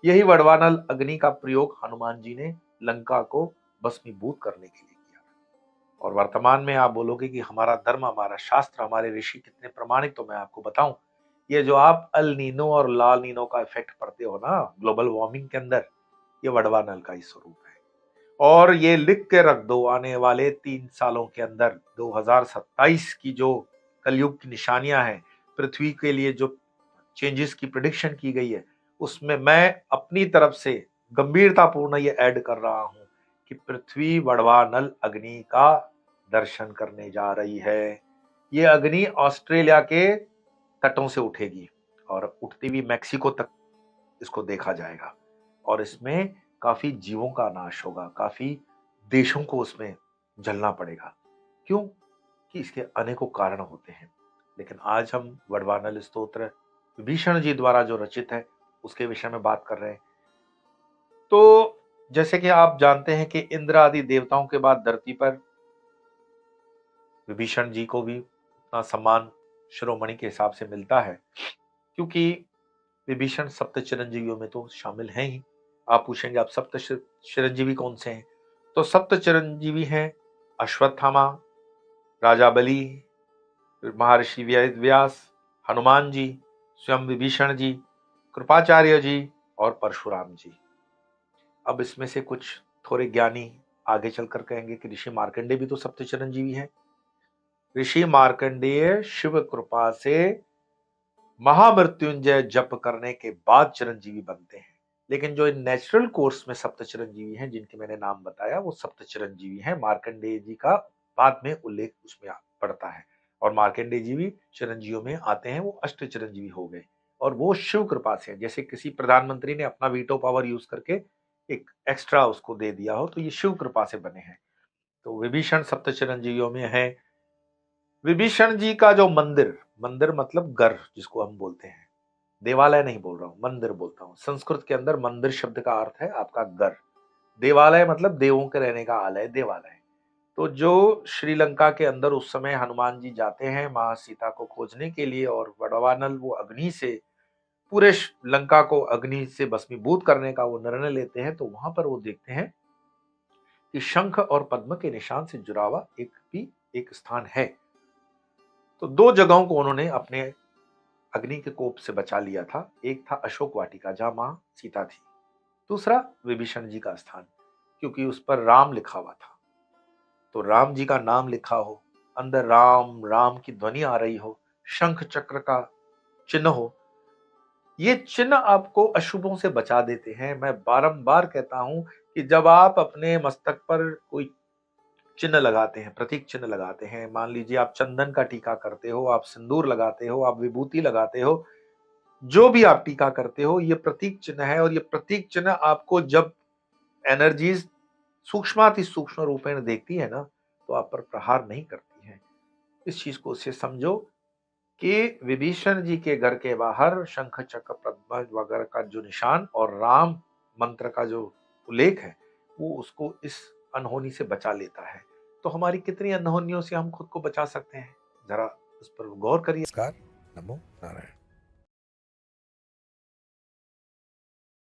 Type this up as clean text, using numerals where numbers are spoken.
यही वडवानल अग्नि का प्रयोग हनुमान जी ने लंका को भस्मीभूत करने के लिए किया था। और वर्तमान में आप बोलोगे कि हमारा धर्म, हमारा शास्त्र, हमारे ऋषि कितने प्रमाणिक, तो मैं आपको बताऊं, ये जो आप अल नीनो और लाल नीनो का इफेक्ट पढ़ते हो ना ग्लोबल वार्मिंग के अंदर, ये वडवानल का ही स्वरूप है। और ये लिख के रख दो, आने वाले 3 सालों के अंदर 2027 की जो कलयुग की निशानियां हैं, पृथ्वी के लिए जो चेंजेस की प्रिडिक्शन की गई है, उसमें मैं अपनी तरफ से गंभीरतापूर्ण ये ऐड कर रहा हूं कि पृथ्वी वडवानल अग्नि का दर्शन करने जा रही है। ये अग्नि ऑस्ट्रेलिया के तटों से उठेगी और उठती हुई मैक्सिको तक इसको देखा जाएगा। और इसमें काफी जीवों का नाश होगा, काफी देशों को उसमें जलना पड़ेगा। क्यों? कि इसके अनेकों कारण होते हैं। लेकिन आज हम वडवानल स्तोत्र विभीषण जी द्वारा जो रचित है उसके विषय में बात कर रहे हैं। तो जैसे कि आप जानते हैं कि इंद्र आदि देवताओं के बाद धरती पर विभीषण जी को भी उतना सम्मान शिरोमणि के हिसाब से मिलता है, क्योंकि विभीषण सप्त चिरंजीवियों में तो शामिल हैं ही। आप पूछेंगे आप सप्त चिरंजीवी कौन से हैं? तो सप्त चिरंजीवी हैं अश्वत्थामा, राजा बलि, महर्षि व्यास, हनुमान जी, स्वयं विभीषण जी, कृपाचार्य जी और परशुराम जी। अब इसमें से कुछ थोड़े ज्ञानी आगे चलकर कहेंगे कि ऋषि मार्कंडेय भी तो सप्त चिरंजीवी हैं। ऋषि मार्कंडेय शिव कृपा से महामृत्युंजय जप करने के बाद चिरंजीवी बनते हैं। लेकिन जो नेचुरल कोर्स में सप्त चिरंजीवी हैं, जिनके मैंने नाम बताया, वो सप्त चिरंजीवी हैं। मार्कंडेय जी का बाद में उल्लेख उसमें पड़ता है और मार्कंडेय जी भी चिरंजीवियों में आते हैं, वो अष्ट चिरंजीवी हो गए। और वो शिव कृपा से, जैसे किसी प्रधानमंत्री ने अपना वीटो पावर यूज करके एक एक्स्ट्रा उसको दे दिया हो, तो ये शिव कृपा से बने हैं। तो विभीषण सप्त चिरंजीवियों में है। विभीषण जी का जो मंदिर, मंदिर मतलब घर जिसको हम बोलते हैं, देवालय नहीं बोल रहा हूं, मंदिर बोलता हूं। संस्कृत के अंदर मंदिर शब्द का अर्थ है आपका घर। देवालय मतलब देवों के रहने का आलय, देवालय। तो जो श्रीलंका के अंदर उस समय हनुमान जी जाते हैं मां सीता को खोजने के लिए, और वडवानल वो अग्नि से पूरे लंका को अग्नि से भस्मीभूत करने का वो निर्णय लेते हैं, तो वहां पर वो देखते हैं कि शंख और पद्म के निशान से जुड़ा हुआ एक स्थान है। तो दो जगहों को उन्होंने अपने अग्नि के कोप से बचा लिया था। एक था अशोक वाटिका जहां मां सीता थी, दूसरा विभीषण जी का स्थान, क्योंकि उस पर राम लिखा हुआ था। तो राम जी का नाम लिखा हो, अंदर राम राम की ध्वनि आ रही हो, शंख चक्र का चिन्ह हो, ये चिन्ह आपको अशुभों से बचा देते हैं। मैं बारंबार कहता हूं कि जब आप अपने मस्तक पर कोई चिन्ह लगाते हैं, प्रतीक चिन्ह लगाते हैं, मान लीजिए आप चंदन का टीका करते हो, आप सिंदूर लगाते हो, आप विभूति लगाते हो, जो भी आप टीका करते हो, ये प्रतीक चिन्ह है। और ये प्रतीक चिन्ह आपको जब एनर्जीज सूक्ष्माति सूक्ष्म रूपेण देखती है ना, तो आप पर प्रहार नहीं करती है। इस चीज को से समझो कि विभीषण जी के घर के बाहर शंख चक्र पद्म वगैरह का जो निशान और राम मंत्र का जो उल्लेख है, वो उसको इस अनहोनी से बचा लेता है। तो हमारी कितनी अनहोनियों से हम खुद को बचा सकते हैं, जरा इस पर गौर करिए। नमस्कार। नमो नारायण।